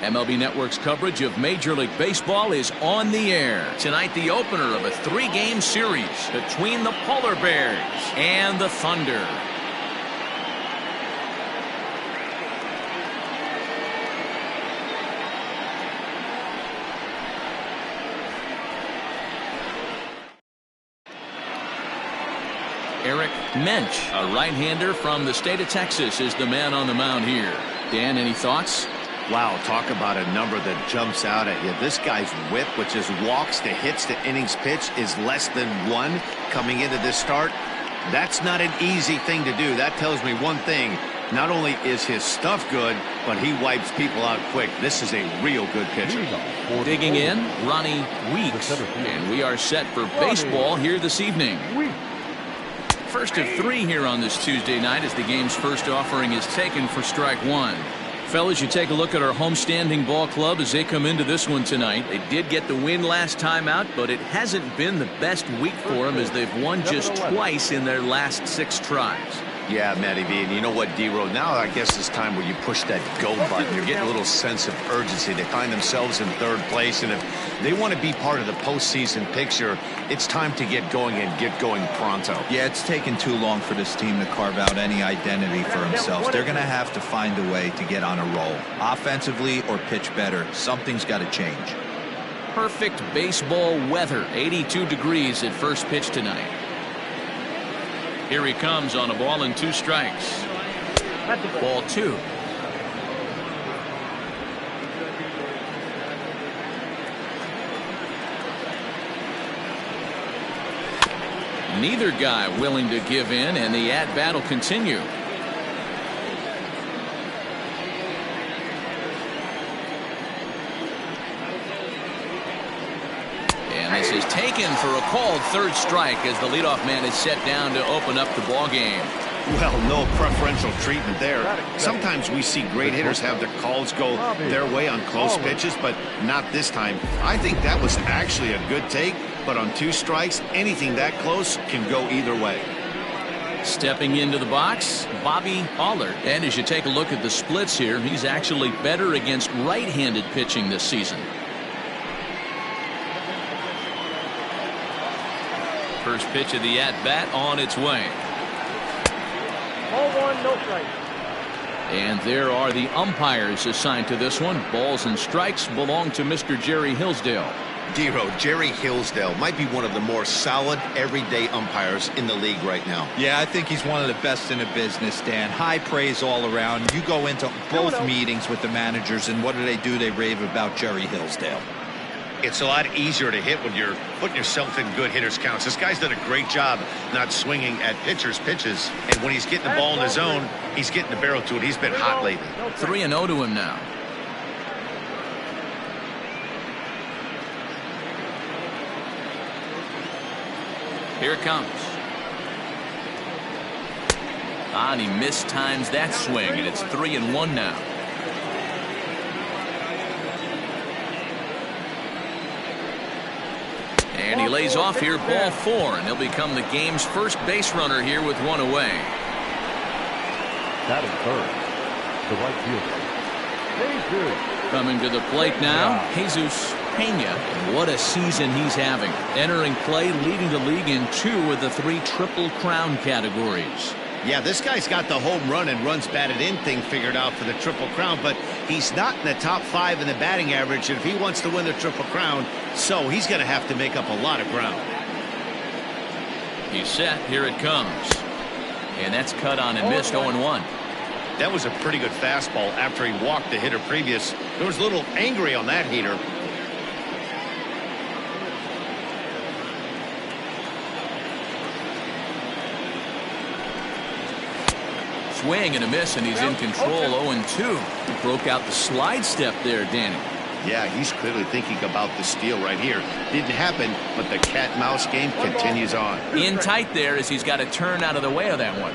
MLB Network's coverage of Major League Baseball is on the air. Tonight, the opener of a 3-game series between the Polar Bears and the Thunder. Eric Mensch, a right-hander from the state of Texas, is the man on the mound here. Dan, any thoughts? Wow, talk about a number that jumps out at you. This guy's whip, which is walks to hits to innings pitched, is less than 1 coming into this start. That's not an easy thing to do. That tells me one thing. Not only is his stuff good, but he wipes people out quick. This is a real good pitcher. Digging in, Ronnie Weeks. And we are set for baseball here this evening. First of 3 here on this Tuesday night as the game's first offering is taken for strike 1. Fellas, you take a look at our homestanding ball club as they come into this one tonight. They did get the win last time out, but it hasn't been the best week for them as they've won just twice in their last 6 tries. Yeah, Matty V, and you know what, D-Row, now I guess it's time where you push that go button. You're getting a little sense of urgency. They find themselves in 3rd place, and if they want to be part of the postseason picture, it's time to get going and get going pronto. Yeah, it's taken too long for this team to carve out any identity for themselves. They're going to have to find a way to get on a roll. Offensively or pitch better, something's got to change. Perfect baseball weather, 82 degrees at first pitch tonight. Here he comes on a ball and 2 strikes. Ball 2. Neither guy willing to give in, and the at-bat will continue. This is taken for a called 3rd strike as the leadoff man is set down to open up the ball game. Well, no preferential treatment there. Sometimes we see great hitters have their calls go their way on close pitches, but not this time. I think that was actually a good take, but on 2 strikes, anything that close can go either way. Stepping into the box, Bobby Allard. And as you take a look at the splits here, he's actually better against right-handed pitching this season. First pitch of the at-bat on its way. Ball 1, no strike. And there are the umpires assigned to this one. Balls and strikes belong to Mr. Jerry Hillsdale. D-Row, Jerry Hillsdale might be one of the more solid everyday umpires in the league right now. Yeah, I think he's one of the best in the business, Dan. High praise all around. You go into both meetings with the managers, and what do? They rave about Jerry Hillsdale. It's a lot easier to hit when you're putting yourself in good hitters counts. This guy's done a great job not swinging at pitchers' pitches. And when he's getting the ball in the zone, he's getting the barrel to it. He's been hot lately. 3-0 to him now. Here it comes. And he mistimes that swing, and it's 3-1 now. And he lays off here, ball 4, and he'll become the game's first base runner here with 1 away. That is 3rd. The right fielder. Coming to the plate now, Jesus Pena. And what a season he's having. Entering play, leading the league in 2 of the 3 Triple Crown categories. Yeah, this guy's got the home run and runs batted in thing figured out for the Triple Crown, but he's not in the top 5 in the batting average, and if he wants to win the Triple Crown, so he's going to have to make up a lot of ground. He's set. Here it comes. And that's cut on and missed. 0-1. That was a pretty good fastball after he walked the hitter previous. There was a little angry on that heater. Swing and a miss, and he's in control. 0-2. He broke out the slide step there, Danny. Yeah, he's clearly thinking about the steal right here. Didn't happen, but the cat-mouse game continues on. In tight there as he's got to turn out of the way of that one.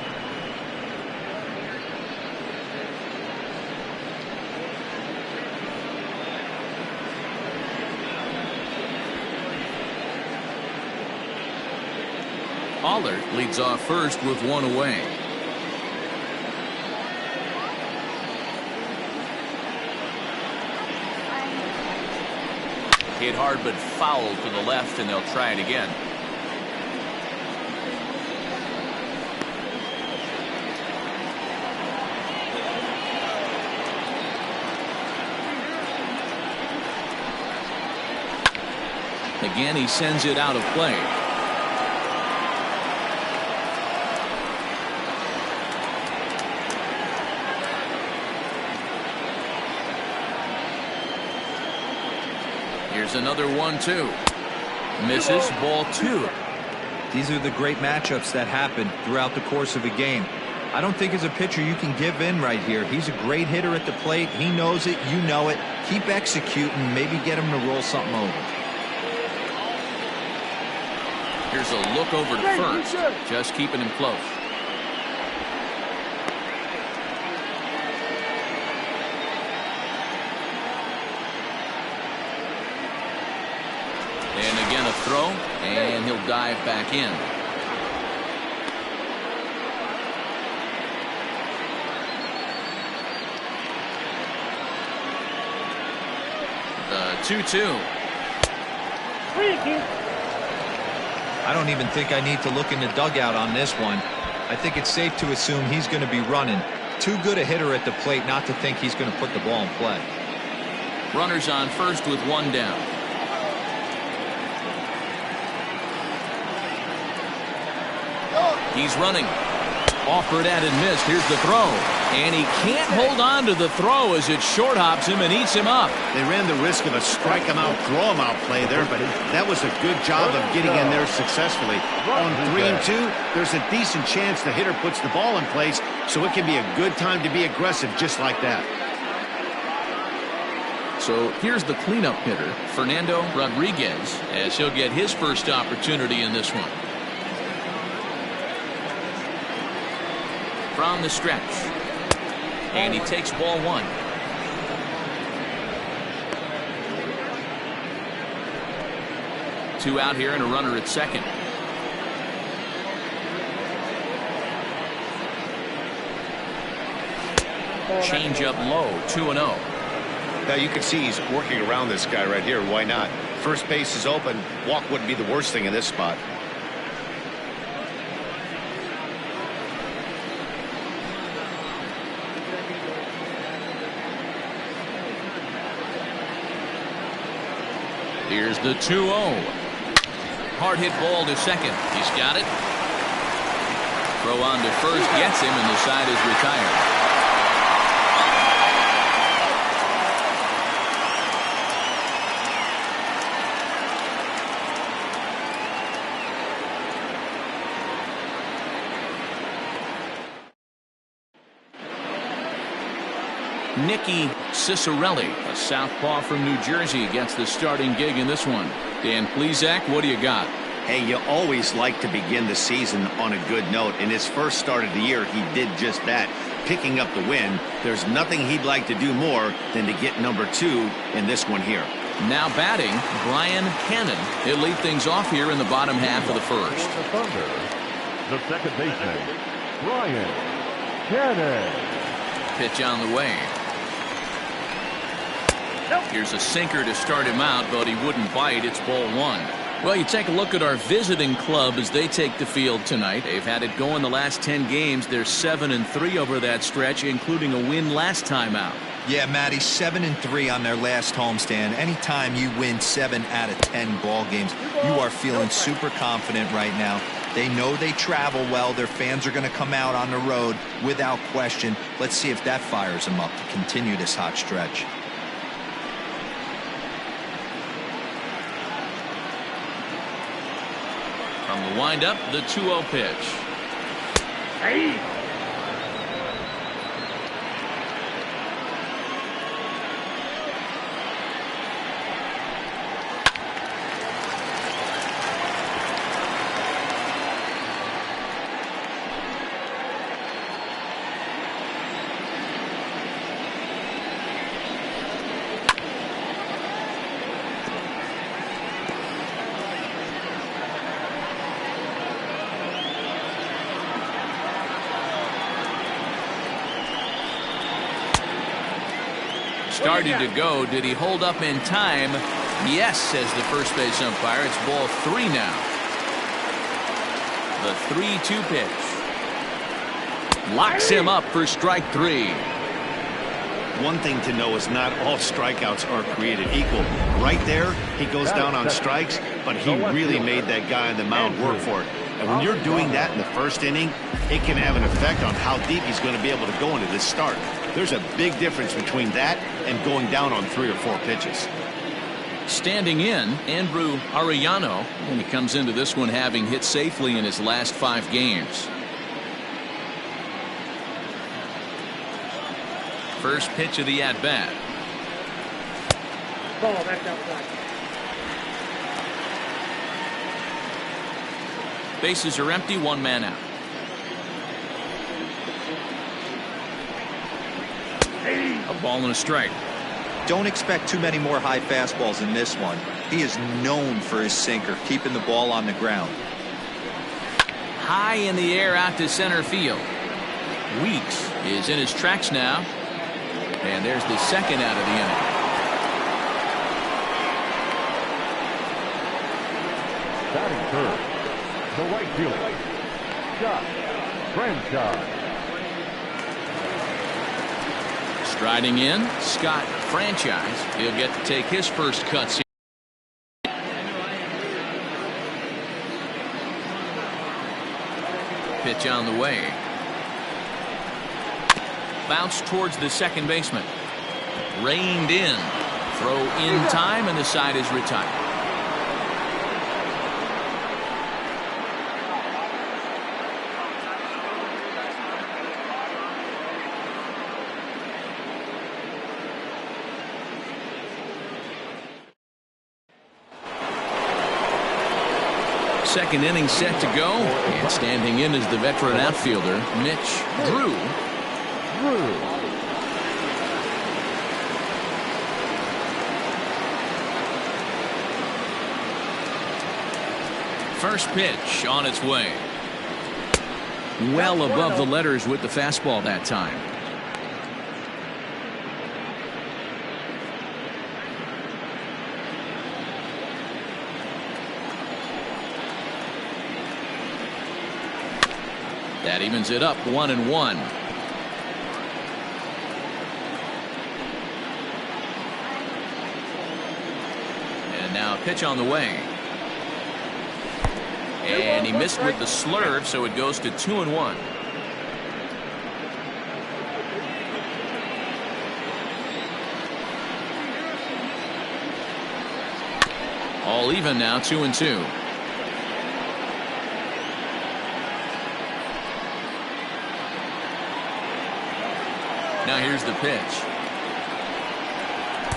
Allard leads off first with 1 away. Hit hard but foul to the left, and they'll try it again. Again, he sends it out of play. Here's another 1-2. Misses, ball 2. These are the great matchups that happen throughout the course of a game. I don't think as a pitcher you can give in right here. He's a great hitter at the plate. He knows it. You know it. Keep executing. Maybe get him to roll something over. Here's a look over to first. Just keeping him close. And again a throw, and he'll dive back in. The 2-2. I don't even think I need to look in the dugout on this one. I think it's safe to assume he's going to be running. Too good a hitter at the plate not to think he's going to put the ball in play. Runners on first with 1 down. He's running. Offered at and missed. Here's the throw. And he can't hold on to the throw as it short hops him and eats him up. They ran the risk of a strike him out, throw him out play there, but that was a good job of getting in there successfully. On 3-2, there's a decent chance the hitter puts the ball in place, so it can be a good time to be aggressive just like that. So here's the cleanup hitter, Fernando Rodriguez, as he'll get his first opportunity in this one. From the stretch. And he takes ball 1. Two out here and a runner at second. Change up low, 2-0. Now you can see he's working around this guy right here. Why not? First base is open. Walk wouldn't be the worst thing in this spot. Here's the 2-0. Hard hit ball to second. He's got it. Throw on to first gets him, and the side is retired. Nicky Cicerelli, a southpaw from New Jersey, gets the starting gig in this one. Dan Plesac, what do you got? Hey, you always like to begin the season on a good note. In his first start of the year, he did just that, picking up the win. There's nothing he'd like to do more than to get number 2 in this one here. Now batting, Brian Cannon. He'll lead things off here in the bottom half of the first. The Thunder, the second baseman, Brian Cannon. Pitch on the way. Here's a sinker to start him out, but he wouldn't bite. It's ball 1. Well, you take a look at our visiting club as they take the field tonight. They've had it going the last 10 games. They're 7-3 over that stretch, including a win last time out. Yeah, Matty, 7-3 on their last homestand. Anytime you win 7 out of 10 ball games, you are feeling super confident right now. They know they travel well. Their fans are going to come out on the road without question. Let's see if that fires them up to continue this hot stretch. From the windup, the 2-0 pitch. Hey. Started to go. Did he hold up in time? Yes, says the first base umpire. It's ball 3 now. The 3-2 pitch. Locks him up for strike 3. One thing to know is not all strikeouts are created equal. Right there, he goes down on strikes, but he really made that guy on the mound work for it. And when you're doing that in the first inning, it can have an effect on how deep he's going to be able to go into this start. There's a big difference between that and going down on 3 or 4 pitches. Standing in, Andrew Arellano, and he comes into this one having hit safely in his last 5 games. First pitch of the at-bat. Ball back outside. Bases are empty, 1 man out. A ball and a strike. Don't expect too many more high fastballs in this one. He is known for his sinker, keeping the ball on the ground. High in the air out to center field. Weeks is in his tracks now. And there's the second out of the inning. Batting third, the right fielder, Scott Franchise. Striding in, Scott Franchise. He'll get to take his first cuts here. Pitch on the way. Bounce towards the second baseman. Reined in. Throw in time, and the side is retired. Second inning set to go, and standing in is the veteran outfielder, Mitch Drew. First pitch on its way. Well above the letters with the fastball that time. That evens it up, 1-1. And now a pitch on the way. And he missed with the slurve, so it goes to 2-1. All even now, 2-2. Now here's the pitch.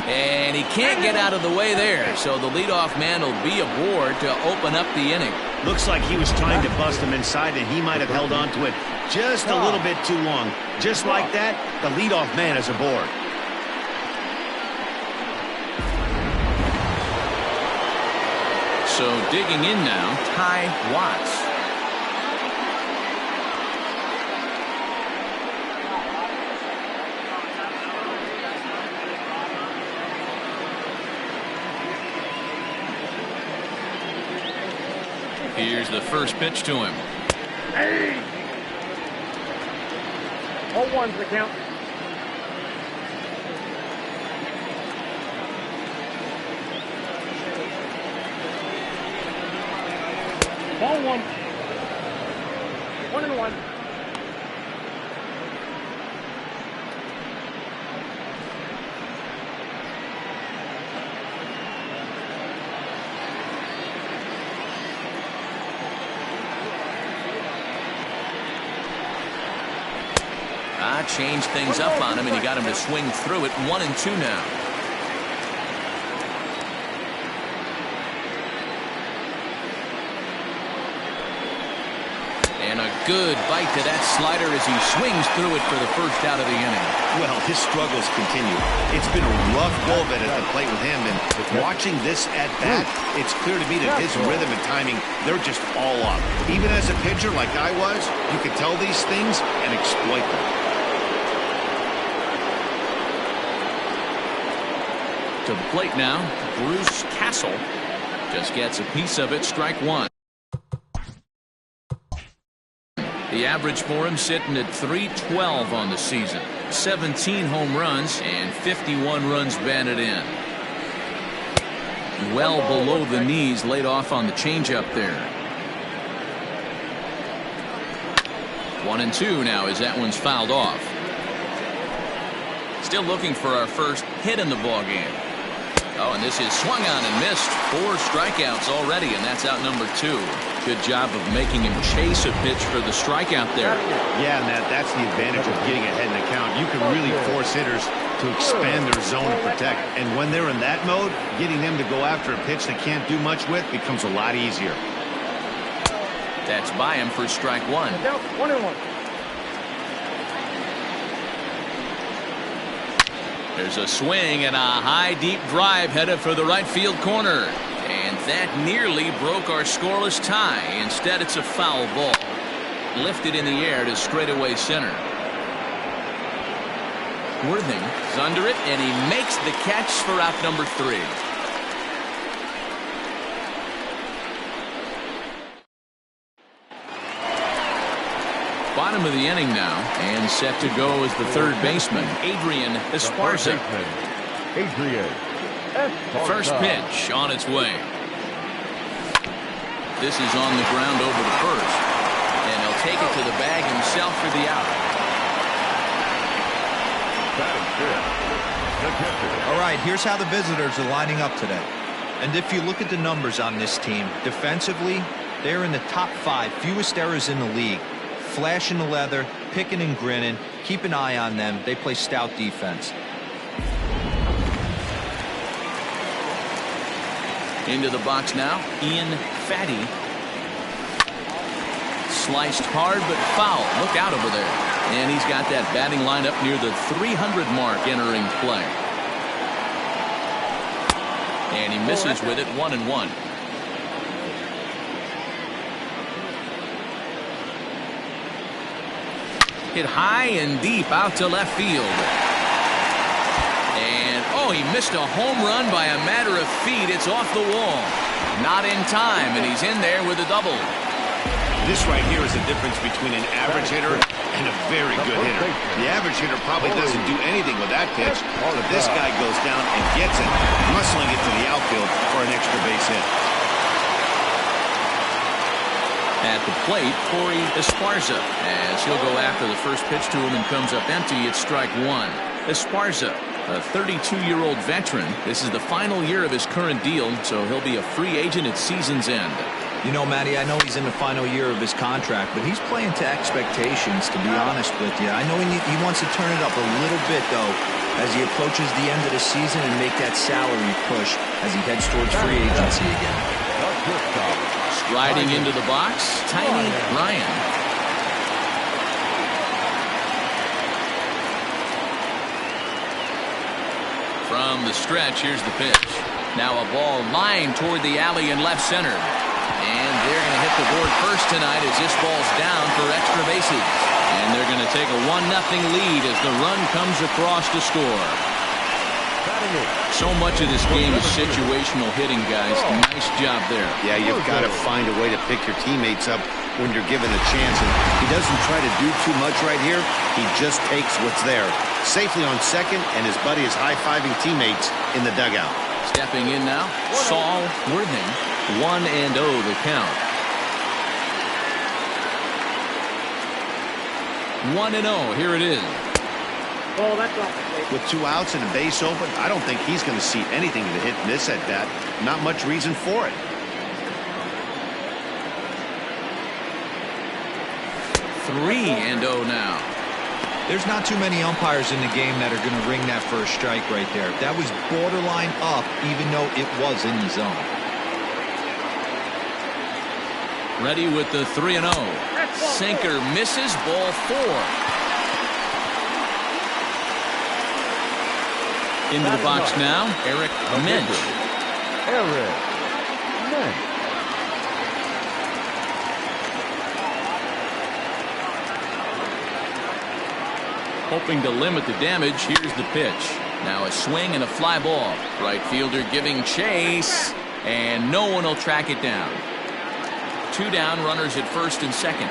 And he can't get out of the way there, so the leadoff man will be aboard to open up the inning. Looks like he was trying to bust him inside, and he might have held on to it just a little bit too long. Just like that, the leadoff man is aboard. So digging in now, Ty Watts. Here's the first pitch to him. Hey! 0-1's the count. Ball 1. 1-1. Changed things up on him, and he got him to swing through it. 1-2 now. And a good bite to that slider as he swings through it for the first out of the inning. Well, his struggles continue. It's been a rough go of it at the plate with him, and watching this at bat, it's clear to me that his rhythm and timing, they're just all off. Even as a pitcher like I was, you could tell these things and exploit them. To the plate now, Bruce Castle just gets a piece of it, strike one. The average for him sitting at .312 on the season. 17 home runs and 51 runs batted in. Well below the knees, laid off on the changeup there. 1-2 now as that one's fouled off. Still looking for our first hit in the ball game. Oh, and this is swung on and missed. 4 strikeouts already, and that's out number 2. Good job of making him chase a pitch for the strikeout there. Yeah, Matt, that's the advantage of getting ahead in the count. You can really force hitters to expand their zone to protect. And when they're in that mode, getting them to go after a pitch they can't do much with becomes a lot easier. That's by him for strike one. 1-1. There's a swing and a high deep drive headed for the right field corner. And that nearly broke our scoreless tie. Instead, it's a foul ball. Lifted in the air to straightaway center. Worthing is under it, and he makes the catch for out number 3. Bottom of the inning now, and set to go is the third baseman, Adrian Esparza. First pitch on its way. This is on the ground over to first, and he'll take it to the bag himself for the out. All right, here's how the visitors are lining up today. And if you look at the numbers on this team, defensively, they're in the top 5 fewest errors in the league. Flashing the leather, picking and grinning. Keep an eye on them. They play stout defense. Into the box now, Ian Fatty. Sliced hard but foul. Look out over there. And he's got that batting line up near the 300 mark entering play. And he misses with it, 1-1. Hit high and deep out to left field. And, oh, he missed a home run by a matter of feet. It's off the wall. Not in time, and he's in there with a double. This right here is the difference between an average hitter and a very good hitter. The average hitter probably doesn't do anything with that pitch, but this guy goes down and gets it, muscling it to the outfield for an extra base hit. At the plate, Corey Esparza, as he'll go after the first pitch to him and comes up empty. It's strike one. Esparza, a 32-year-old veteran. This is the final year of his current deal, so he'll be a free agent at season's end. You know, Matty, I know he's in the final year of his contract, but he's playing to expectations, to be honest with you. I know he wants to turn it up a little bit, though, as he approaches the end of the season and make that salary push as he heads towards free agency again. Striding into the box, Tiny Ryan. From the stretch, here's the pitch. Now a ball lined toward the alley in left center. And they're going to hit the board first tonight as this ball's down for extra bases. And they're going to take a 1-0 lead as the run comes across to score. So much of this game is situational hitting, guys. Nice job there. Yeah, you've got to find a way to pick your teammates up when you're given a chance. And he doesn't try to do too much right here. He just takes what's there. Safely on second, and his buddy is high-fiving teammates in the dugout. Stepping in now, Saul Worthing. 1-0 the count. 1-0, here it is. Oh, that's off the plate. With 2 outs and a base open, I don't think he's going to see anything to hit in this at bat. Not much reason for it. 3-0 now. There's not too many umpires in the game that are going to ring that first strike right there. That was borderline up, even though it was in the zone. Ready with the 3-0. Sinker misses, ball 4. Into the box now, Eric Minch. Hoping to limit the damage, here's the pitch. Now a swing and a fly ball. Right fielder giving chase, and no one will track it down. 2 down, runners at first and second.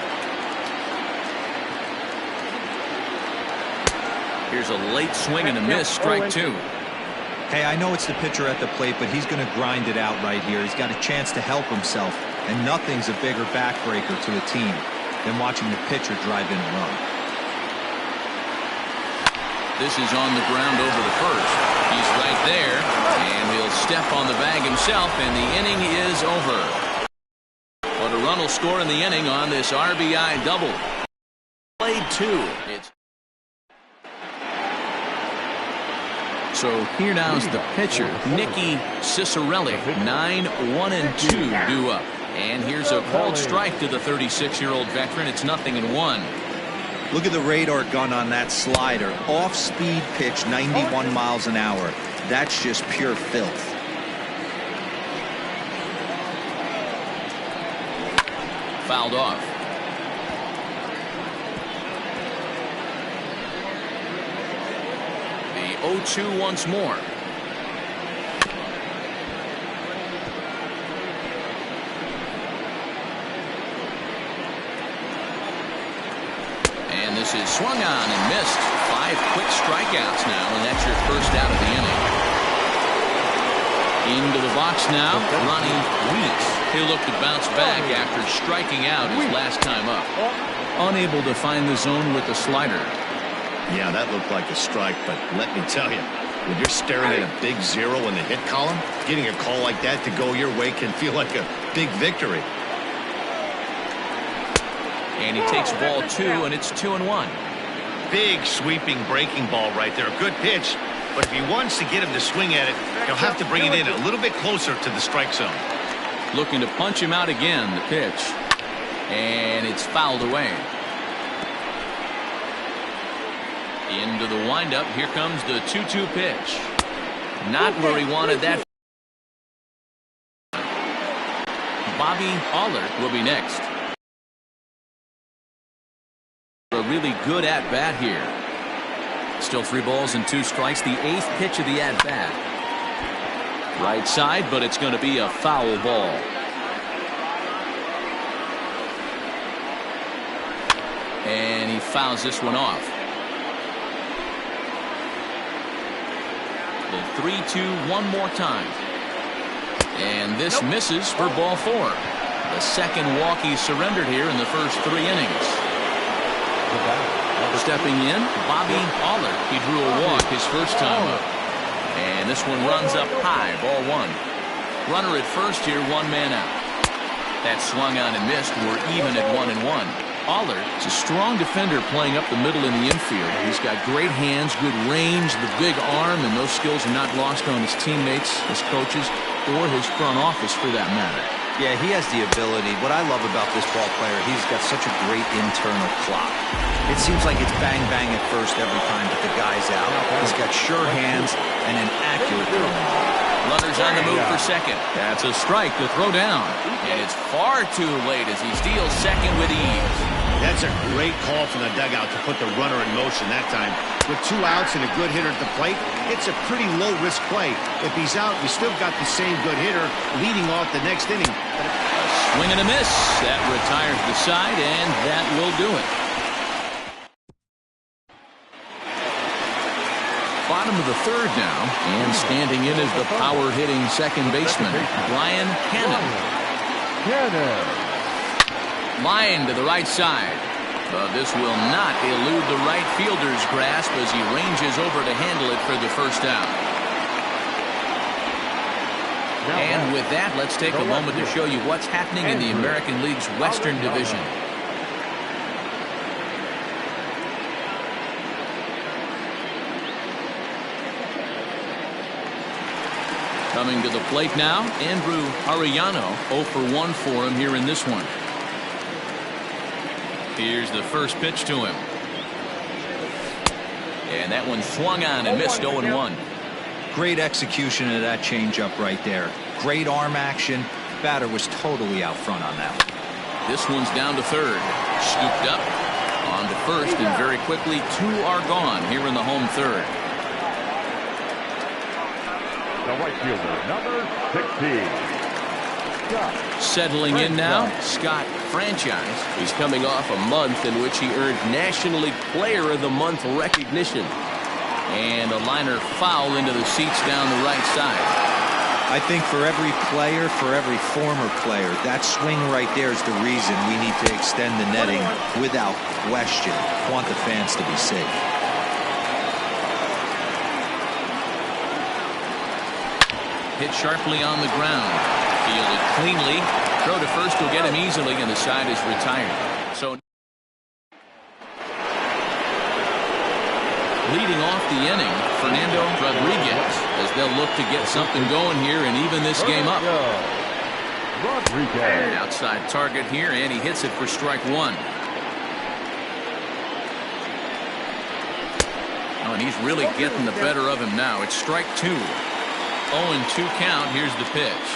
Here's a late swing and a miss, strike 2. Hey, I know it's the pitcher at the plate, but he's going to grind it out right here. He's got a chance to help himself, and nothing's a bigger backbreaker to a team than watching the pitcher drive in a run. This is on the ground over the first. He's right there, and he'll step on the bag himself, and the inning is over. But a run will score in the inning on this RBI double. Played 2. So here now is the pitcher, Nicky Cicerelli. 9-1-2 due up. And here's a called strike to the 36-year-old veteran. It's 0-1. Look at the radar gun on that slider. Off-speed pitch, 91 miles an hour. That's just pure filth. Fouled off. The 0-2 once more. And this is swung on and missed. 5 quick strikeouts now, and that's your first out of the inning. Into the box now, Ronnie Weeks. He'll look to bounce back after striking out his last time up. Unable to find the zone with the slider. Yeah, that looked like a strike, but let me tell you, when you're staring at a big 0 in the hit column, getting a call like that to go your way can feel like a big victory. And he takes ball 2, and it's 2-1. Big sweeping breaking ball right there. A good pitch, but if he wants to get him to swing at it, he'll have to bring it in a little bit closer to the strike zone. Looking to punch him out again, the pitch. And it's fouled away. Into the windup. Here comes the 2-2 pitch. Not where he wanted that. Bobby Allert will be next. A really good at-bat here. Still 3 balls and 2 strikes. The 8th pitch of the at-bat. Right side, but it's going to be a foul ball. And he fouls this one off. The 3-2 one more time. And this misses for ball 4. The second walk he surrendered here in the first 3 innings. Stepping in, Bobby Allert. He drew a walk his first time up. And this one runs up high, ball 1. Runner at first here, 1 man out. That swung on and missed. We're even at 1-1. Allert is a strong defender playing up the middle in the infield. He's got great hands, good range, the big arm, and those skills are not lost on his teammates, his coaches, or his front office for that matter. Yeah, he has the ability. What I love about this ball player, he's got such a great internal clock. It seems like it's bang bang at first every time, but the guy's out. He's got sure hands and an accurate throw. Runners on the move for second. That's a strike to throw down. And it's far too late as he steals second with ease. That's a great call from the dugout to put the runner in motion that time. With 2 outs and a good hitter at the plate, it's a pretty low-risk play. If he's out, we still got the same good hitter leading off the next inning. A swing and a miss. That retires the side, and that will do it. Bottom of the 3rd now, and standing in is the power-hitting second baseman, Ryan Cannon. Line to the right side. But this will not elude the right fielder's grasp as he ranges over to handle it for the first out. And with that, let's take a moment to show you what's happening in the American League's Western Division. Coming to the plate now, Andrew Arellano. 0 for 1 for him here in this one. Here's the first pitch to him. And that one swung on and missed. 0-1. Great execution of that changeup right there. Great arm action. Batter was totally out front on that one. This one's down to 3rd. Scooped up on to 1st, and very quickly 2 are gone here in the home 3rd. the right fielder, number 16. Settling in now, Scott Franchise. He's coming off a month in which he earned National League Player of the Month recognition. And a liner foul into the seats down the right side. I think for every player, for every former player, that swing right there is the reason we need to extend the netting without question. Want the fans to be safe. Hit sharply on the ground. Fielded cleanly. Throw to first will get him easily, and the side is retired. So leading off the inning, Fernando Rodriguez, as they'll look to get something going here and even this game up. Rodriguez. Outside target here, and he hits it for strike one. Oh, and he's really getting the better of him now. It's strike two. 0-2 count. Here's the pitch.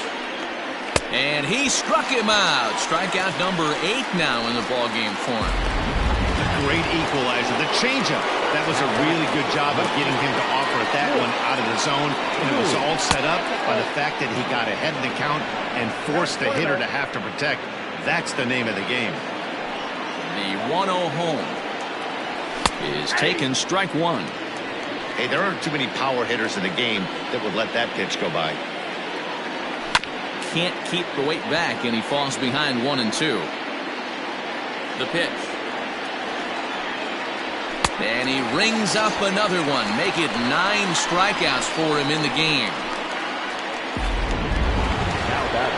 And he struck him out. Strikeout number 8 now in the ballgame for him. The great equalizer, the changeup. That was a really good job of getting him to offer that one out of the zone. And it was all set up by the fact that he got ahead in the count and forced the hitter to have to protect. That's the name of the game. The 1-0 home is taken, strike one. Hey, there aren't too many power hitters in the game that would let that pitch go by. Can't keep the weight back, and he falls behind 1-2. The pitch. And he rings up another one. Make it 9 strikeouts for him in the game. Now batting,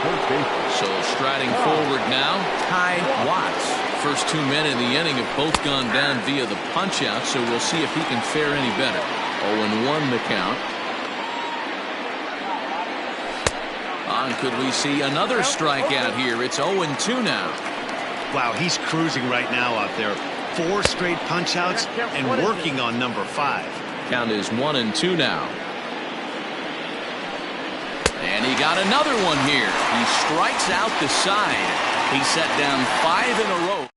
first baseman. So striding forward now, Ty Watts. First 2 men in the inning have both gone down via the punch-out, so we'll see if he can fare any better. 0-1 the count. Could we see another strikeout here? It's 0-2 now. Wow, he's cruising right now out there. 4 straight punch-outs and working on number 5. Count is 1-2 now. And he got another one here. He strikes out the side. He set down 5 in a row.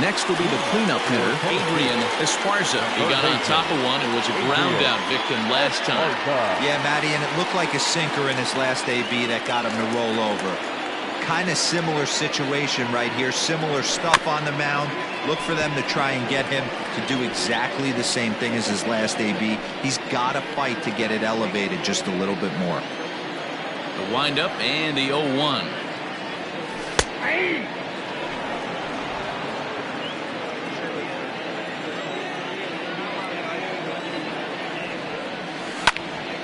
Next will be the cleanup hitter, Adrian Esparza. He got on top of one and was a ground-out victim last time. Yeah, Matty, and it looked like a sinker in his last AB that got him to roll over. Kind of similar situation right here. Similar stuff on the mound. Look for them to try and get him to do exactly the same thing as his last AB. He's got to fight to get it elevated just a little bit more. The windup and the 0-1.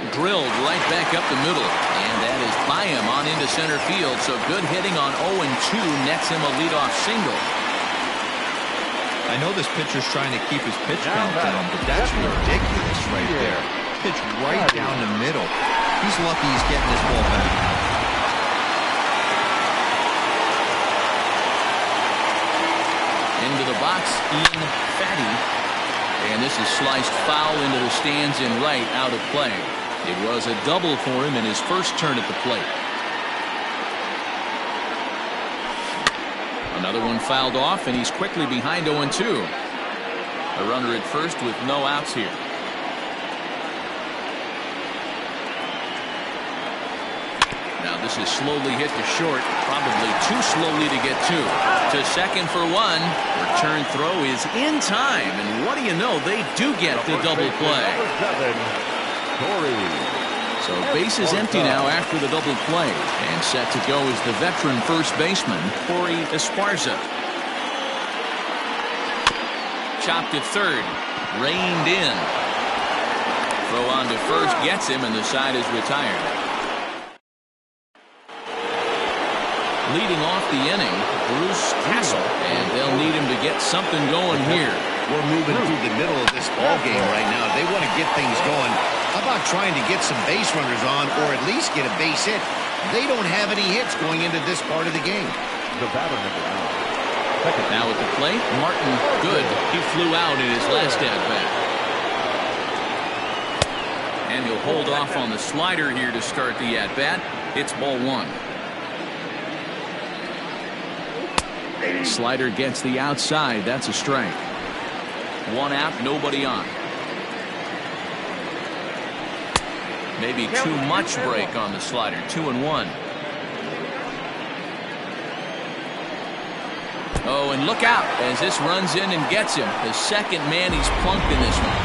Drilled right back up the middle, and that is by him on into center field. So good hitting on 0-2 nets him a leadoff single. I know this pitcher's trying to keep his pitch count down, but that's ridiculous right there. Pitch right down the middle. He's lucky he's getting this ball back. Into the box, Ian Fatty, and this is sliced foul into the stands in right, out of play. It was a double for him in his first turn at the plate. Another one fouled off, and he's quickly behind 0-2. A runner at first with no outs here. Now this is slowly hit to short, probably too slowly to get to second for one. Return throw is in time, and what do you know, they do get the double play. So base is empty now after the double play, and set to go is the veteran first baseman, Corey Esparza. Chopped at third, reined in. Throw on to first gets him, and the side is retired. Leading off the inning, Bruce Castle, and they'll need him to get something going here. We're moving through the middle of this ball game right now. They want to get things going. How about trying to get some base runners on, or at least get a base hit? They don't have any hits going into this part of the game. The batter number 9. Now at the plate, Martin Good. He flew out in his last at-bat. And he'll hold off on the slider here to start the at-bat. It's ball one. Slider gets the outside. That's a strike. One out, nobody on. Maybe too much break on the slider. 2-1. Oh, and look out as this runs in and gets him. The second man he's plunked in this one.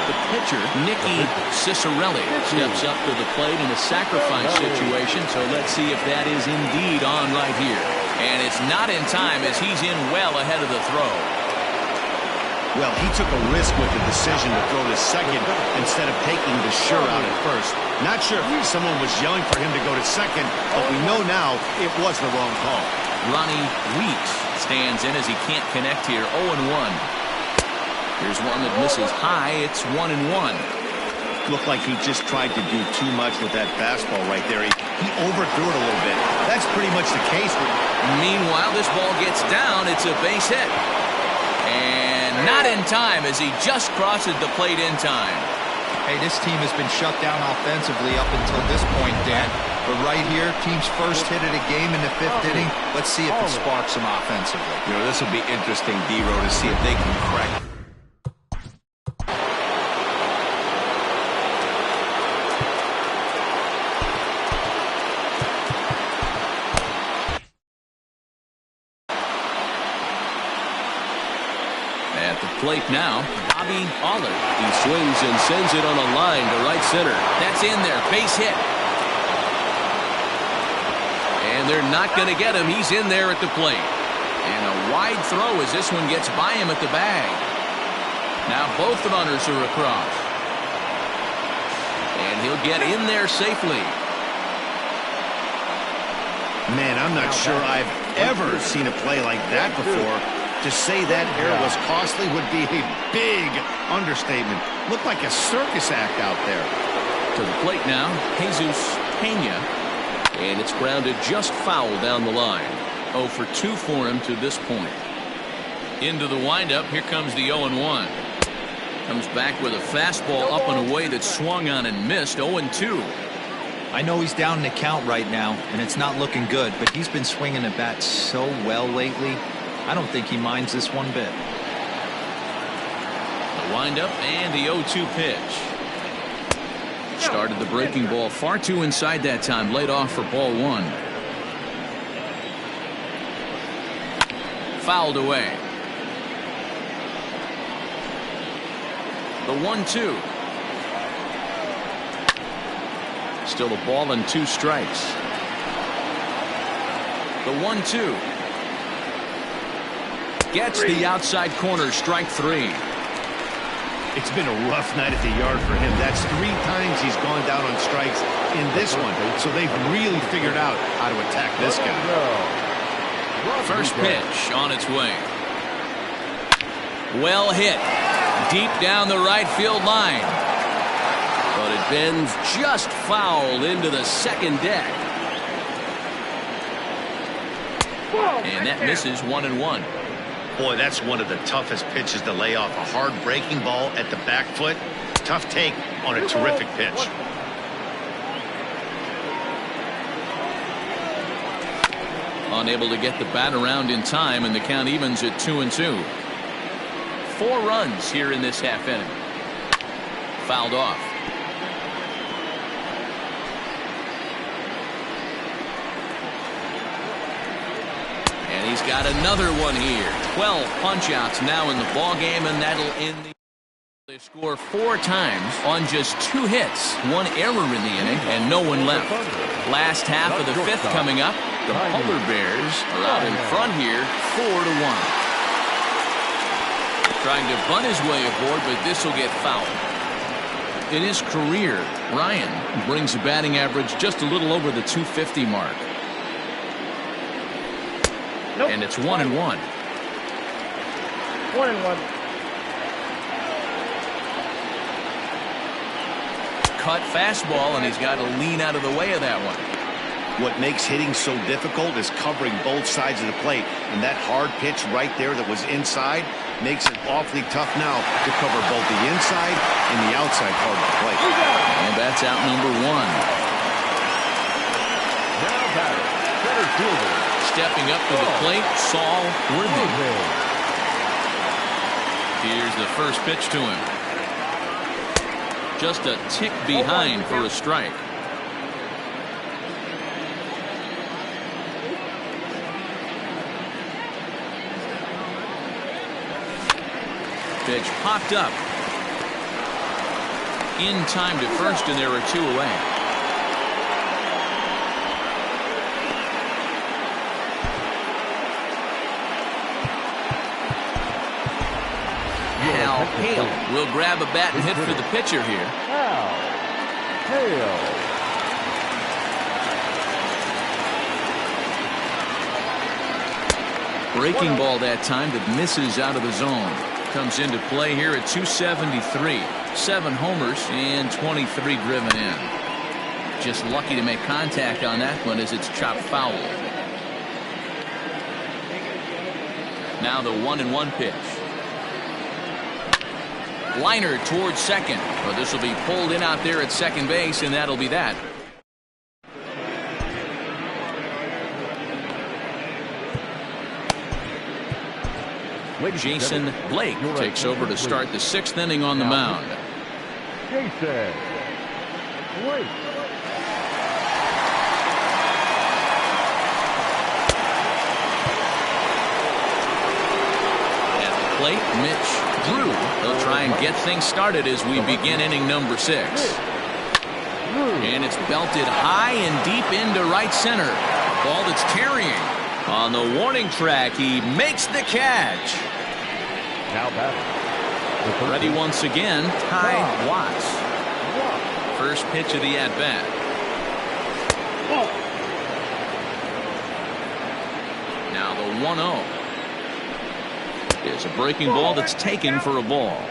The pitcher, Nicky Cicerelli, steps up to the plate in a sacrifice situation. So let's see if that is indeed on right here. And it's not in time as he's in well ahead of the throw. Well, he took a risk with the decision to throw to second instead of taking the sure out at first. Not sure if someone was yelling for him to go to second, but we know now it was the wrong call. Ronnie Weeks stands in as he can't connect here. 0-1. Here's one that misses high. It's 1-1. Looked like he just tried to do too much with that fastball right there. He overthrew it a little bit. That's pretty much the case. Meanwhile, this ball gets down. It's a base hit. And not in time as he just crosses the plate in time. Hey, this team has been shut down offensively up until this point, Dan. But right here, team's first hit of the game in the 5th inning. Let's see if it sparks them offensively. You know, this will be interesting, D-Row, to see if they can crack. At the plate now, Bobby Aller. He swings and sends it on a line to right center. That's in there. Base hit. And they're not going to get him. He's in there at the plate. And a wide throw as this one gets by him at the bag. Now both runners are across. And he'll get in there safely. Man, I'm not sure I've ever seen a play like that before. To say that error was costly would be a big understatement. Looked like a circus act out there. To the plate now, Jesus Pena. And it's grounded just foul down the line. 0 for 2 for him to this point. Into the windup. Here comes the 0-1. Comes back with a fastball up and away that swung on and missed. 0-2. I know he's down in the count right now, and it's not looking good, but he's been swinging the bat so well lately. I don't think he minds this one bit. The windup and the 0-2 pitch. Started the breaking ball far too inside that time. Laid off for ball 1. Fouled away. The 1-2. Still a ball and 2 strikes. The 1-2. Gets the outside corner. Strike 3. It's been a rough night at the yard for him. That's 3 times he's gone down on strikes in this one. So they've really figured out how to attack this guy. First pitch on its way. Well hit. Deep down the right field line. But it bends just foul into the second deck. And that misses 1-1. Boy, that's one of the toughest pitches to lay off. A hard breaking ball at the back foot. Tough take on a terrific pitch. Unable to get the bat around in time, and the count evens at 2-2. 4 runs here in this half inning. Fouled off. And he's got another one here. 12 punch-outs now in the ball game, and that'll end the. They score 4 times on just 2 hits, 1 error in the inning, and no one left. Last half of the 5th coming up. The Polar Bears are out in front here, 4-1. Trying to bunt his way aboard, but this will get fouled. In his career, Ryan brings a batting average just a little over the 250 mark. Nope. And it's 1-1. 1-1. Cut fastball, and he's got to lean out of the way of that one. What makes hitting so difficult is covering both sides of the plate. And that hard pitch right there that was inside makes it awfully tough now to cover both the inside and the outside part of the plate. And that's out number 1. Now batter, center fielder. Stepping up to the plate, Saul Worthy. Here's the first pitch to him. Just a tick behind for a strike. Pitch popped up. In time to first, and there are 2 away. Hal Hale will grab a bat and hit for the pitcher here. Hal Hale. Breaking ball that time that misses out of the zone. Comes into play here at 273. 7 homers and 23 driven in. Just lucky to make contact on that one as it's chopped foul. Now the 1-1 pitch. Liner towards second. But this will be pulled in out there at second base, and that'll be that. Jason Blake takes over to start the 6th inning on the mound. Jason Blake. At the plate, Mitch Drew. They'll try and get things started as we begin inning number 6. And it's belted high and deep into right center. Ball that's tarrying. On the warning track, he makes the catch. Now batting. Ready once again, Ty Watts. First pitch of the at-bat. Now the 1-0. Is a breaking ball that's taken for a ball.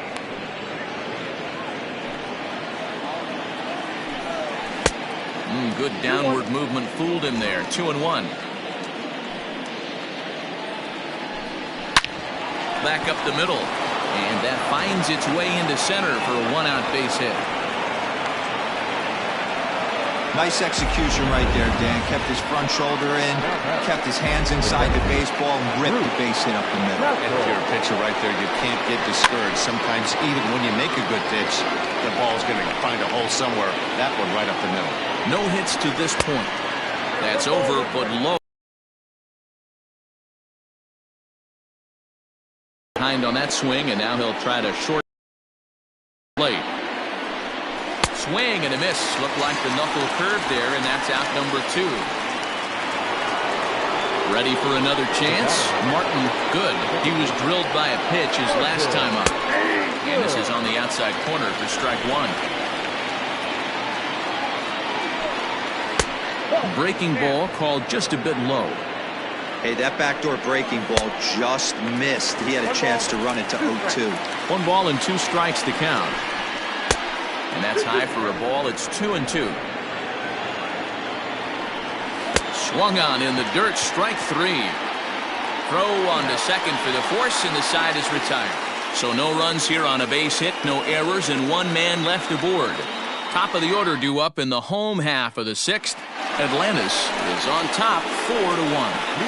Good downward movement fooled him there. 2-1. Back up the middle, and that finds its way into center for a 1-out base hit. Nice execution right there, Dan. Kept his front shoulder in, kept his hands inside the baseball, and ripped the base hit up the middle. And if you're a pitcher right there, you can't get discouraged. Sometimes even when you make a good pitch, the ball's going to find a hole somewhere. That one right up the middle. No hits to this point. That's over, but low. Behind on that swing, and now he'll try to short plate. Swing and a miss. Looked like the knuckle curve there, and that's out number 2. Ready for another chance? Martin, good. He was drilled by a pitch his last time up. And this is on the outside corner for strike 1. Breaking ball called just a bit low. Hey, that backdoor breaking ball just missed. He had a chance to run it to 0-2. 1 ball and 2 strikes to count. And that's high for a ball. It's 2-2. Swung on in the dirt. Strike 3. Throw on to second for the force, and the side is retired. So no runs here on a base hit, no errors, and 1 man left aboard. Top of the order due up in the home half of the 6th. Atlantis is on top 4-1.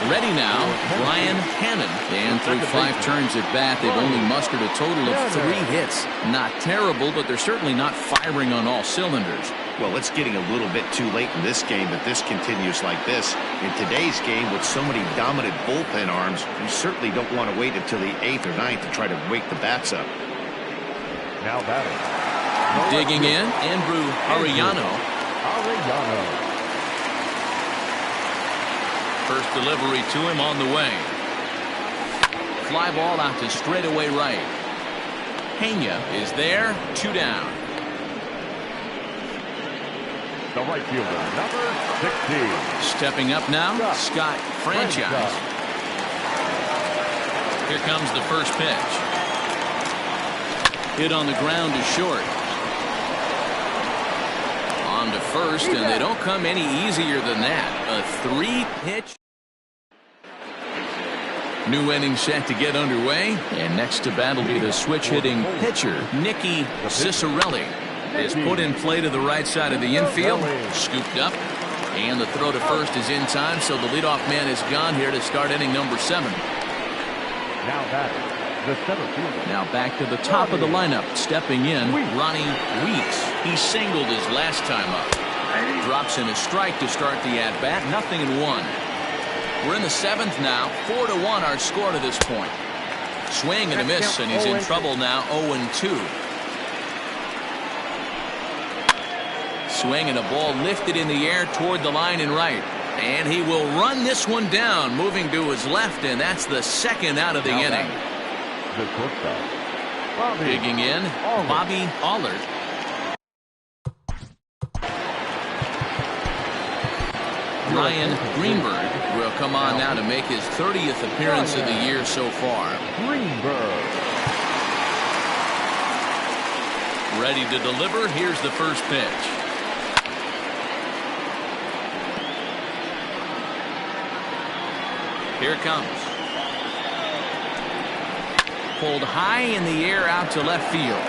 Ready now, Brian Hannon. And through 5 turns at bat, they've only mustered a total of 3 hits. Not terrible, but they're certainly not firing on all cylinders. Well, it's getting a little bit too late in this game if this continues like this. In today's game, with so many dominant bullpen arms, you certainly don't want to wait until the 8th or 9th to try to wake the bats up. Now batting. Digging in, Andrew Arellano. First delivery to him on the way. Fly ball out to straightaway right. Pena is there, 2 down. The right fielder, number 16. Stepping up now, Scott Franchise. Here comes the first pitch. Hit on the ground to short. On to first, and they don't come any easier than that. A 3-pitch. New inning set to get underway, and next to bat will be the switch-hitting pitcher, Nicky Cicerelli. Is put in play to the right side of the infield, scooped up, and the throw to first is in time, so the leadoff man is gone here to start inning number 7. Now batting, The center fielder. Now back to the top of the lineup. Stepping in, Ronnie Weeks. He singled his last time up. Drops in a strike to start the at-bat. 0-1. We're in the 7th now. 4-1 our score to this point. Swing and a miss, and he's in trouble now. 0-2. Swing and a ball lifted in the air toward the line and right. And he will run this one down, moving to his left, and that's the 2nd out of the inning. The shortstop, Bobby Digging in, Bobby Allard. Ryan Greenberg will come on now to make his 30th appearance of the year so far. Greenberg. Ready to deliver. Here's the first pitch. Here it comes. Pulled high in the air out to left field.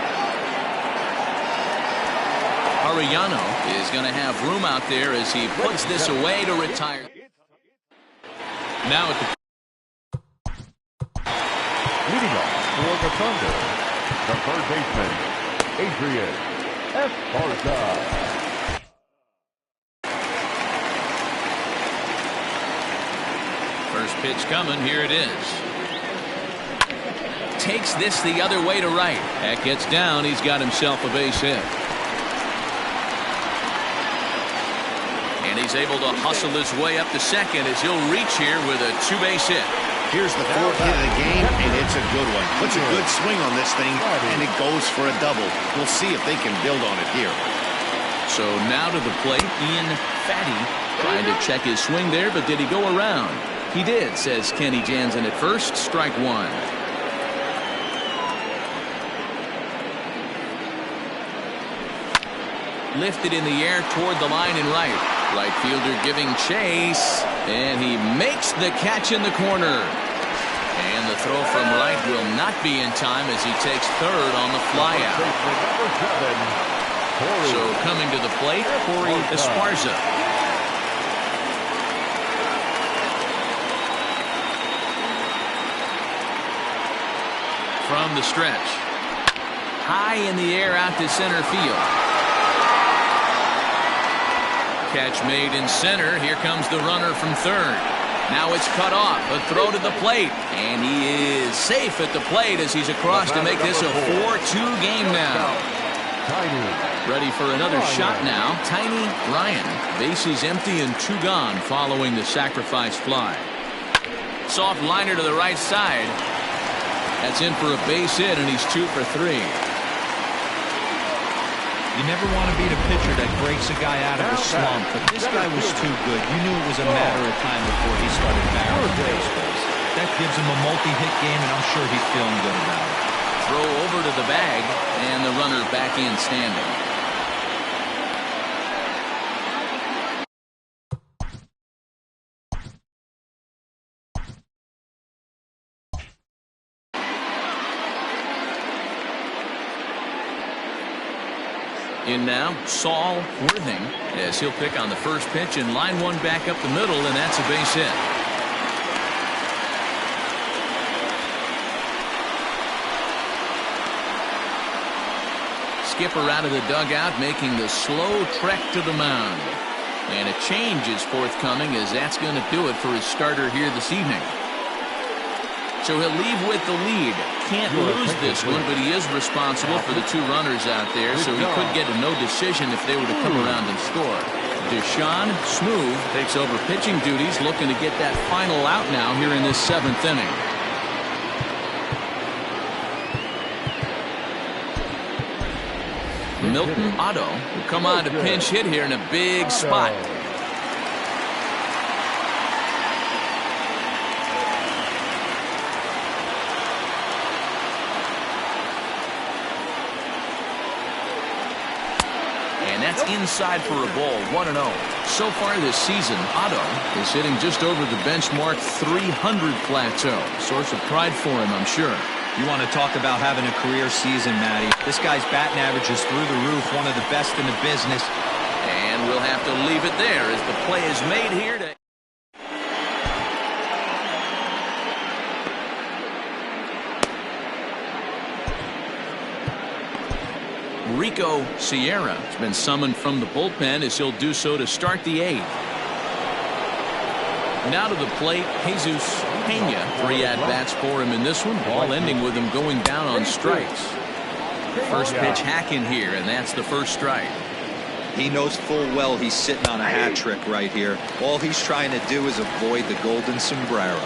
Arellano is going to have room out there as he puts this away to retire. Now at the Leading off for the Thunder, the third baseman, Adrian Esparza. First pitch coming. Here it is. Takes this the other way to right. That gets down. He's got himself a base hit. And he's able to hustle his way up to second as he'll reach here with a 2-base hit. Here's the 4th hit of the game, and it's a good one. Puts a good swing on this thing, and it goes for a double. We'll see if they can build on it here. So now to the plate, Ian Fatty trying to check his swing there, but did he go around? He did, says Kenny Jansen at first. Strike one. Lifted in the air toward the line and right. Right fielder giving chase, and he makes the catch in the corner. And the throw from right will not be in time as he takes third on the flyout. So coming to the plate, Corey Esparza. From the stretch. High in the air out to center field. Catch made in center. Here comes the runner from third. Now it's cut off. A throw to the plate. And he is safe at the plate as he's across to make this a 4-2 game now. Ready for another shot now. Tiny Ryan. Bases empty and 2 gone following the sacrifice fly. Soft liner to the right side. That's in for a base hit, and he's 2 for 3. You never want to beat a pitcher that breaks a guy out of a slump, but this guy was too good. You knew it was a matter of time before he started barreling baseballs. That gives him a multi-hit game, and I'm sure he's feeling good about it. Throw over to the bag, and the runner back in standing. In now, Saul Worthing, as he'll pick on the first pitch, and line one back up the middle, and that's a base hit. Skipper out of the dugout, making the slow trek to the mound. And a change is forthcoming, as that's going to do it for his starter here this evening. So he'll leave with the lead. Can't lose this one, but he is responsible for the 2 runners out there, so he could get a no decision if they were to come around and score. Deshaun Smoove takes over pitching duties, looking to get that final out now here in this 7th inning. Milton Otto will come on to pinch hit here in a big spot. That's inside for a ball, 1-0. So far this season, Otto is hitting just over the benchmark 300 plateau. Source of pride for him, I'm sure. You want to talk about having a career season, Matty. This guy's batting average is through the roof, one of the best in the business. And we'll have to leave it there as the play is made here to... Rico Sierra has been summoned from the bullpen as he'll do so to start the 8th. Now to the plate, Jesus Pena. 3 at-bats for him in this one. Ball ending with him going down on strikes. First pitch hack in here, and that's the first strike. He knows full well he's sitting on a hat trick right here. All he's trying to do is avoid the golden sombrero.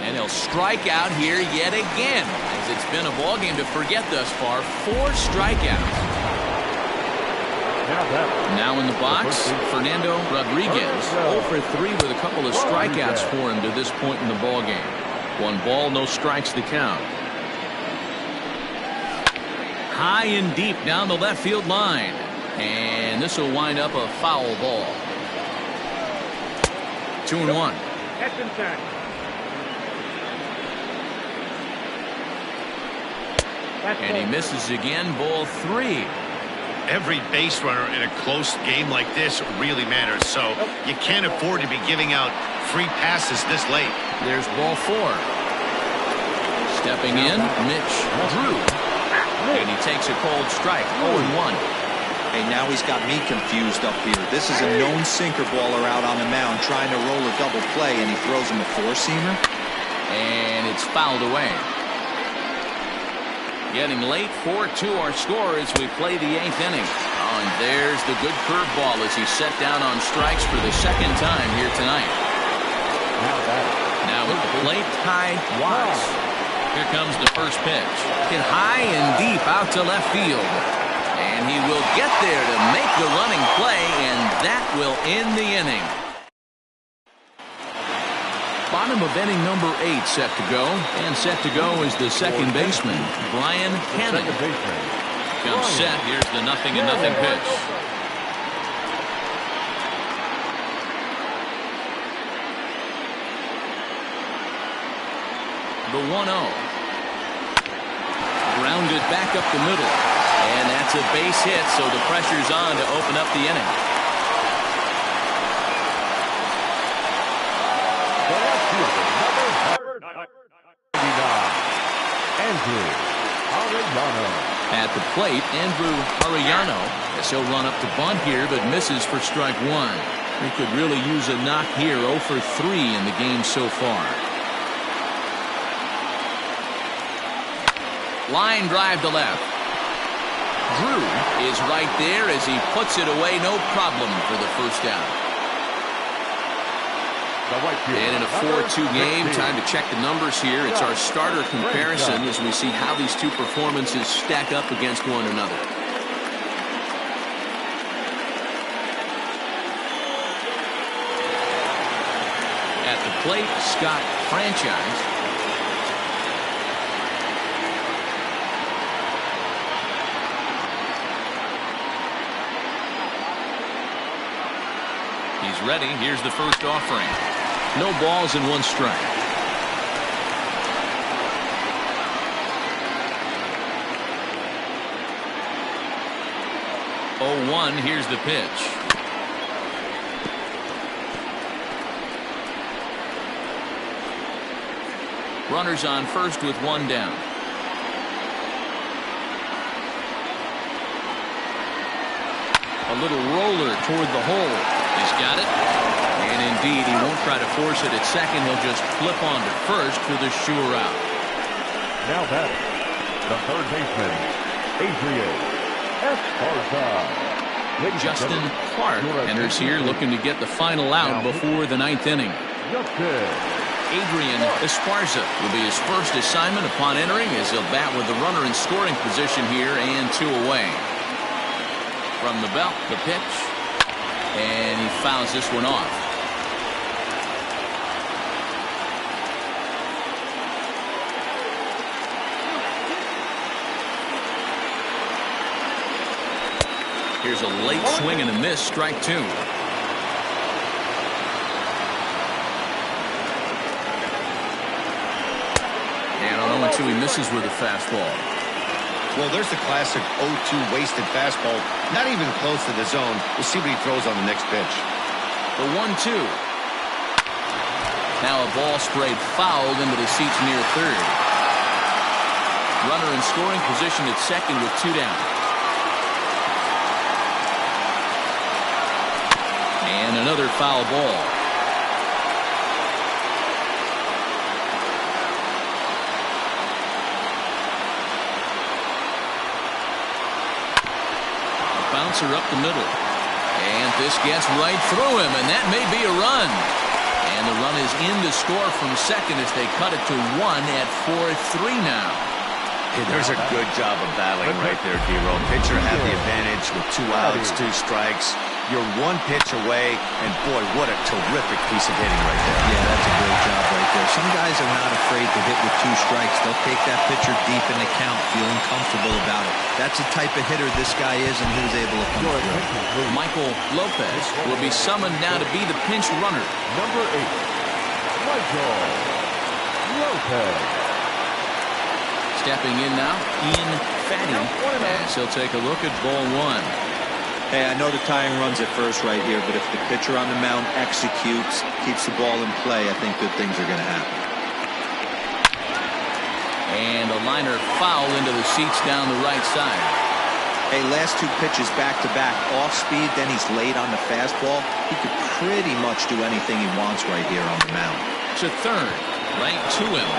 And he'll strike out here yet again, as it's been a ball game to forget thus far. 4 strikeouts. Now in the box, Fernando Rodriguez. 0 for 3 with a couple of strikeouts for him to this point in the ball game. 1 ball, no strikes to count. High and deep down the left field line. And this will wind up a foul ball. 2-1. Catch and tag. And he misses again, ball 3. Every base runner in a close game like this really matters, so you can't afford to be giving out free passes this late. There's ball 4. Stepping in, Mitch Drew. And he takes a cold strike, 0-1. Hey, now he's got me confused up here. This is a known sinker baller out on the mound trying to roll a double play, and he throws him a 4-seamer. And it's fouled away. Getting late, 4-2 our score as we play the 8th inning. Oh, and there's the good curveball as he's set down on strikes for the 2nd time here tonight. Now with the plate, Ty Watts. Here comes the first pitch. Hit high and deep out to left field. And he will get there to make the running play, and that will end the inning. Bottom of inning number 8 set to go. And set to go is the second baseman, Brian Cannon. Comes set. Here's the 0-0 pitch. The 1-0. Grounded back up the middle. And that's a base hit, so the pressure's on to open up the inning. Andrew Arellano. At the plate, Andrew Arellano, as he'll run up to bunt here, but misses for strike 1. He could really use a knock here. 0 for 3 in the game so far. Line drive to left. Drew is right there as he puts it away. No problem for the first out. And in a 4-2 game, time to check the numbers here. It's our starter comparison as we see how these two performances stack up against one another. At the plate, Scott Franchise. He's ready. Here's the first offering. No balls and 1 strike. Oh, 1. Here's the pitch. Runners on first with 1 down. A little roller toward the hole. He's got it. And indeed, he won't try to force it at second. He'll just flip on to first for the sure out. Now batting, the third baseman, Adrian Esparza. Justin Clark enters here looking to get the final out before the 9th inning. Adrian Esparza will be his first assignment upon entering as he'll bat with the runner in scoring position here and 2 away. From the belt, the pitch. And he fouls this one off. Here's a late swing and a miss, strike 2. And on 0-2, he misses with a fastball. Well, there's the classic 0-2 wasted fastball. Not even close to the zone. We'll see what he throws on the next pitch. The 1-2. Now a ball sprayed fouled into the seats near third. Runner in scoring position at second with 2 down. And another foul ball. A bouncer up the middle. And this gets right through him, and that may be a run. And the run is in to score from second as they cut it to 1 at 4-3 now. Hey, there's a good job of battling right there, D-Roll. Pitcher had the advantage with 2 outs, 2 strikes. You're 1 pitch away, and boy, what a terrific piece of hitting right there. Yeah, that's a great job right there. Some guys are not afraid to hit with 2 strikes. They'll take that pitcher deep in the count, feeling comfortable about it. That's the type of hitter this guy is, and he was able to come through. Michael Lopez will be summoned now to be the pinch runner. Number 8, Michael Lopez. Stepping in now, Ian Fatty, as he'll take a look at ball 1. Hey, I know the tying run's at first right here, but if the pitcher on the mound executes, keeps the ball in play, I think good things are going to happen. And a liner foul into the seats down the right side. Hey, last 2 pitches back-to-back, off speed, then he's late on the fastball. He could pretty much do anything he wants right here on the mound. To third, right to him.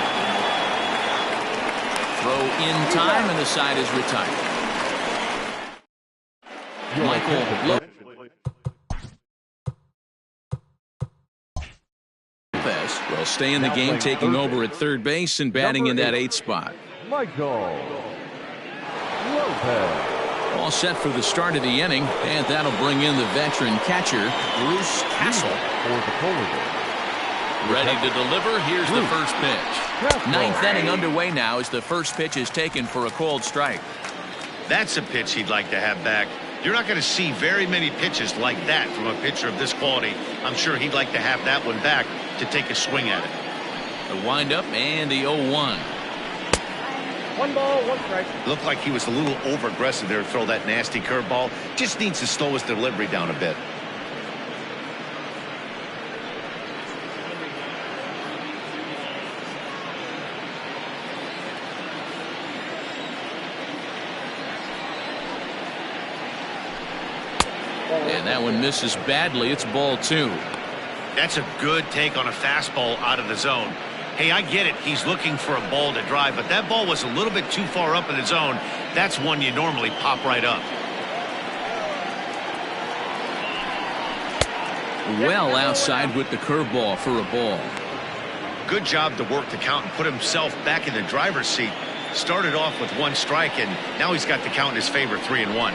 Throw in time, and the side is retired. Michael Lopez will stay in the game, taking over at third base and batting in that 8th spot. Michael Lopez. All set for the start of the inning, and that'll bring in the veteran catcher, Bruce Castle. For the Colorado. Ready to deliver. Here's the first pitch. 9th inning underway now as the first pitch is taken for a called strike. That's a pitch he'd like to have back. You're not going to see very many pitches like that from a pitcher of this quality. I'm sure he'd like to have that one back to take a swing at it. The windup and the 0-1. 1 ball, 1 strike. Looked like he was a little over-aggressive there to throw that nasty curveball. Just needs to slow his delivery down a bit. And that one misses badly. It's ball 2. That's a good take on a fastball out of the zone. Hey, I get it. He's looking for a ball to drive, but that ball was a little bit too far up in the zone. That's one you normally pop right up. Well outside with the curveball for a ball. Good job to work the count and put himself back in the driver's seat. Started off with 1 strike, and now he's got the count in his favor, 3-1.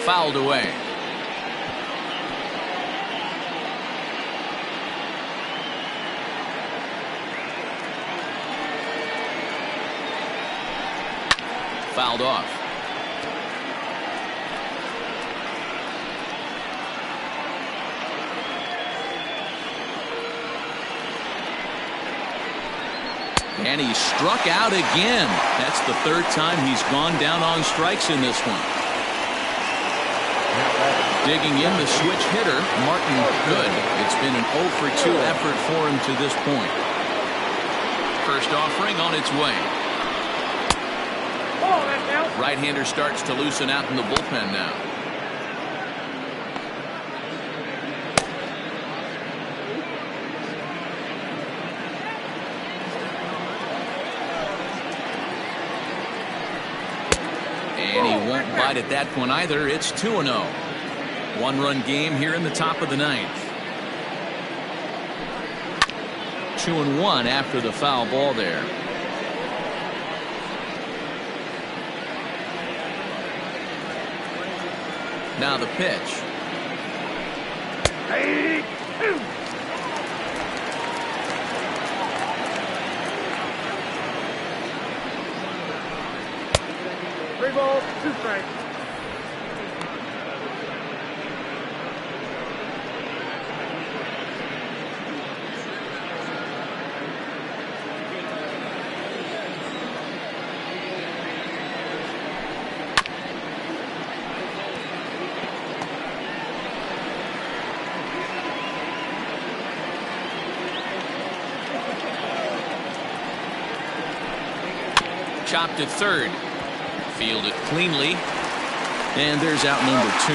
Fouled away. Fouled off. And he struck out again. That's the 3rd time he's gone down on strikes in this one. Digging in the switch hitter, Martin Good. It's been an 0 for 2 effort for him to this point. First offering on its way. Right-hander starts to loosen out in the bullpen now. And he won't bite at that one either. It's 2-0. 1-run game here in the top of the 9th. 2-1 after the foul ball there. Now the pitch. Three balls, 2 strikes. chopped at third. Fielded cleanly. And there's out number 2.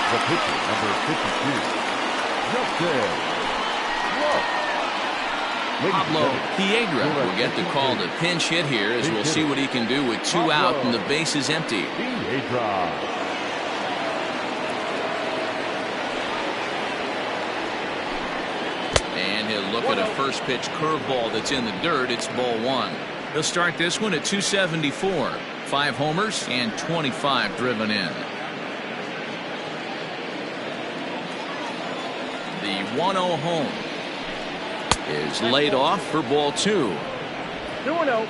The pitcher, number 52, Justin Ross. Pablo Piedra will get the call to pinch hit here, as we'll see what he can do with 2 out and the base is empty. Piedra. And he'll look at a first pitch curveball that's in the dirt. It's ball 1. He'll start this one at 274. 5 homers and 25 driven in. The 1-0 home is laid off for ball 2. 2-0.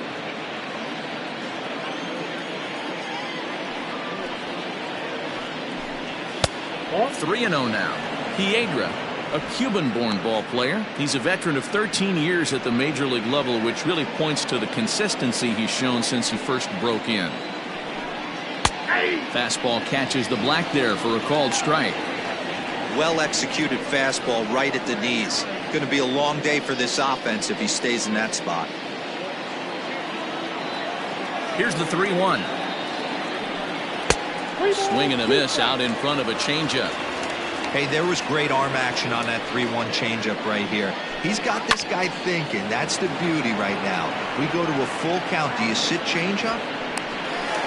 Ball 3-0 now. Piedra, a Cuban-born ball player. He's a veteran of 13 years at the major league level, which really points to the consistency he's shown since he first broke in. Fastball catches the black there for a called strike. Well executed fastball right at the knees. Going to be a long day for this offense if he stays in that spot. Here's the 3-1. Swing and a miss out in front of a changeup. Hey, there was great arm action on that 3-1 changeup right here. He's got this guy thinking. That's the beauty right now. We go to a full count. Do you sit changeup?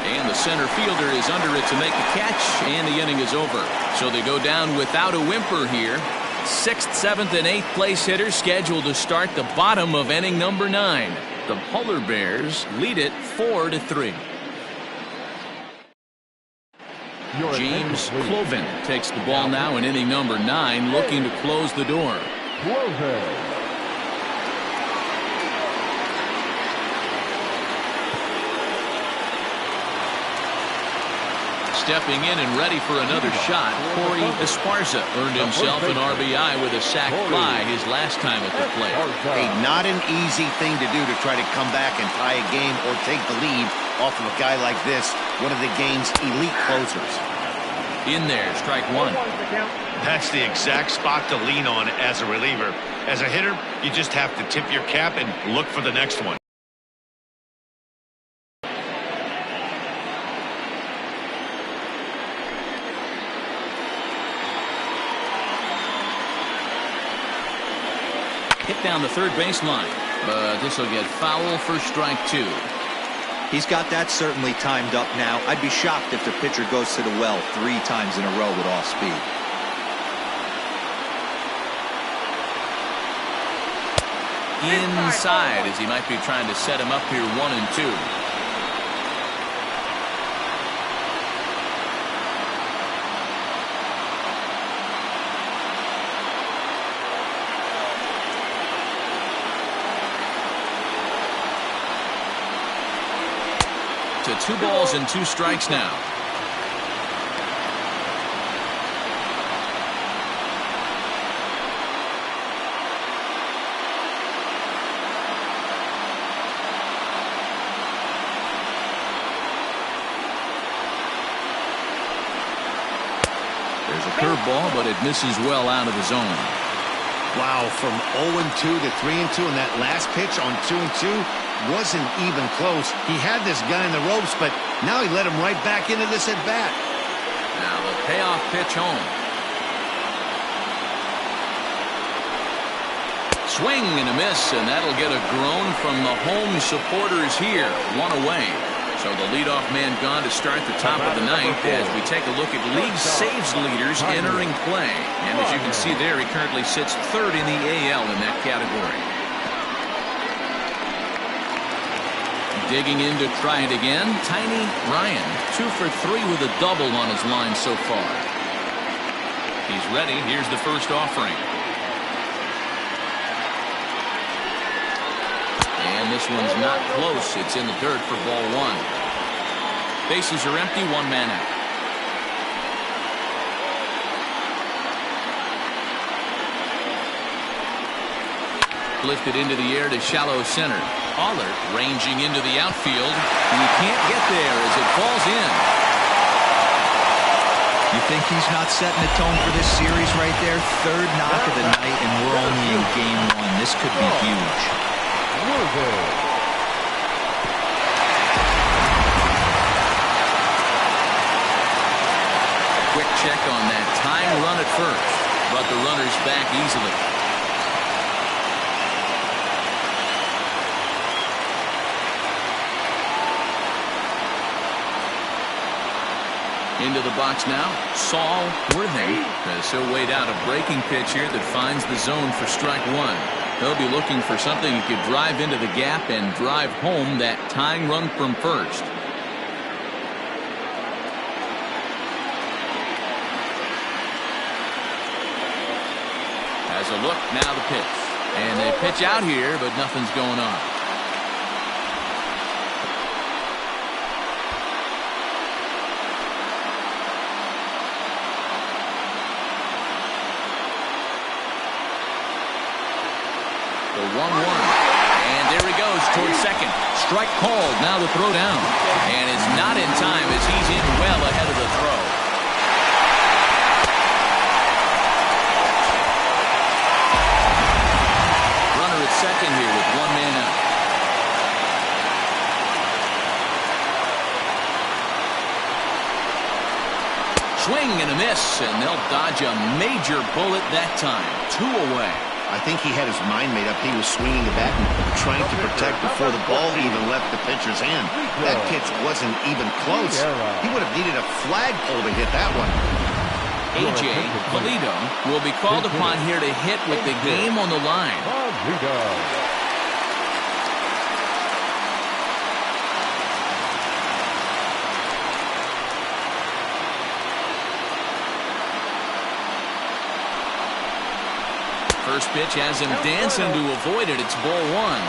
And the center fielder is under it to make the catch, and the inning is over. So they go down without a whimper here. 6th, 7th, and 8th place hitters scheduled to start the bottom of inning number 9. The Polar Bears lead it 4-3. James Cloven takes the ball now in inning number 9, looking to close the door. Stepping in and ready for another shot, Corey Esparza earned himself an RBI with a sac fly his last time at the plate. Hey, not an easy thing to do to try to come back and tie a game or take the lead off of a guy like this, one of the game's elite closers. In there, strike 1. That's the exact spot to lean on as a reliever. As a hitter, you just have to tip your cap and look for the next one. Hit down the third baseline, but this will get foul for strike 2. He's got that certainly timed up now. I'd be shocked if the pitcher goes to the well 3 times in a row with off speed. Inside, as he might be trying to set him up here 1-2. To 2 balls and 2 strikes now. There's a curveball, but it misses well out of the zone. Wow, from 0-2 to 3-2, and that last pitch on 2-2 wasn't even close. He had this guy in the ropes, but now he let him right back into this at bat. Now the payoff pitch home. Swing and a miss, and that'll get a groan from the home supporters here. 1 away. So the leadoff man gone to start the top of the 9th as we take a look at league saves leaders entering play. And as you can see there, he currently sits 3rd in the AL in that category. Digging in to try it again, Tiny Ryan, 2 for 3 with a double on his line so far. He's ready. Here's the first offering. And this one's not close. It's in the dirt for ball 1. Bases are empty, 1 man out. Lifted into the air to shallow center. Allert ranging into the outfield. He can't get there as it falls in. You think he's not setting the tone for this series right there? 3rd knock of the night, and we're only in game 1. This could be huge. Worthing. Quick check on that time run at first. Brought the runners back easily. Into the box now, Saul Worthing, as he'll wait out a breaking pitch here that finds the zone for strike one. They'll be looking for something he could drive into the gap and drive home that tying run from first. Has a look, now the pitch. And they pitch out here, but nothing's going on. The 1-1. And there he goes towards second. Strike called. Now the throw down. And it's not in time as he's in well ahead of the throw. Runner at second here with one man out. Swing and a miss, and they'll dodge a major bullet that time. 2 away. I think he had his mind made up. He was swinging the bat and trying to protect before the ball even left the pitcher's hand. That pitch wasn't even close. He would have needed a flagpole to hit that one. A.J. Pulido will be called upon here to hit with the game on the line. First pitch has him dancing to avoid it. It's ball one.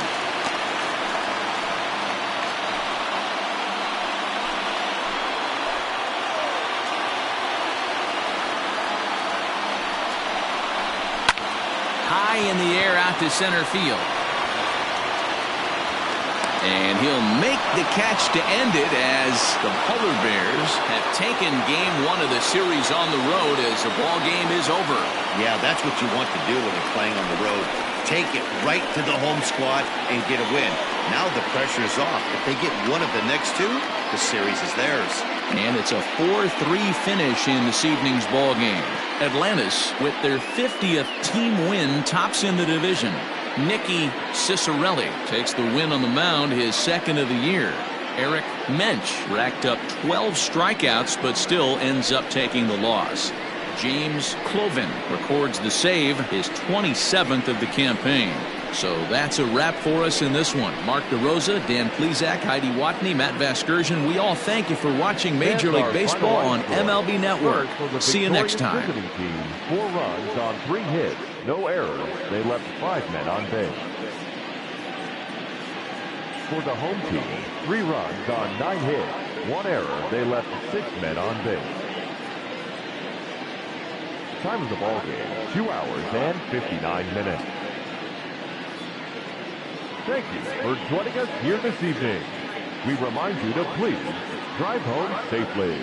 High in the air out to center field. And he'll make the catch to end it as the Polar Bears have taken game one of the series on the road as the ball game is over. Yeah, that's what you want to do when you're playing on the road. Take it right to the home squad and get a win. Now the pressure is off. If they get one of the next two, the series is theirs. And it's a 4-3 finish in this evening's ball game. Atlantis, with their 50th team win, tops in the division. Nicky Cicerelli takes the win on the mound, his second of the year. Eric Mensch racked up 12 strikeouts but still ends up taking the loss. James Cloven records the save, his 27th of the campaign. So that's a wrap for us in this one. Mark DeRosa, Dan Plesac, Heidi Watney, Matt Vasgersian. We all thank you for watching Major League Baseball on MLB Network. See you next time. 4 runs on 3 hits, no errors. They left 5 men on base. For the home team, 3 runs on 9 hits, 1 error. They left 6 men on base. Time of the ball game, 2 hours and 59 minutes. Thank you for joining us here this evening. We remind you to please drive home safely.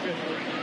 Fifth.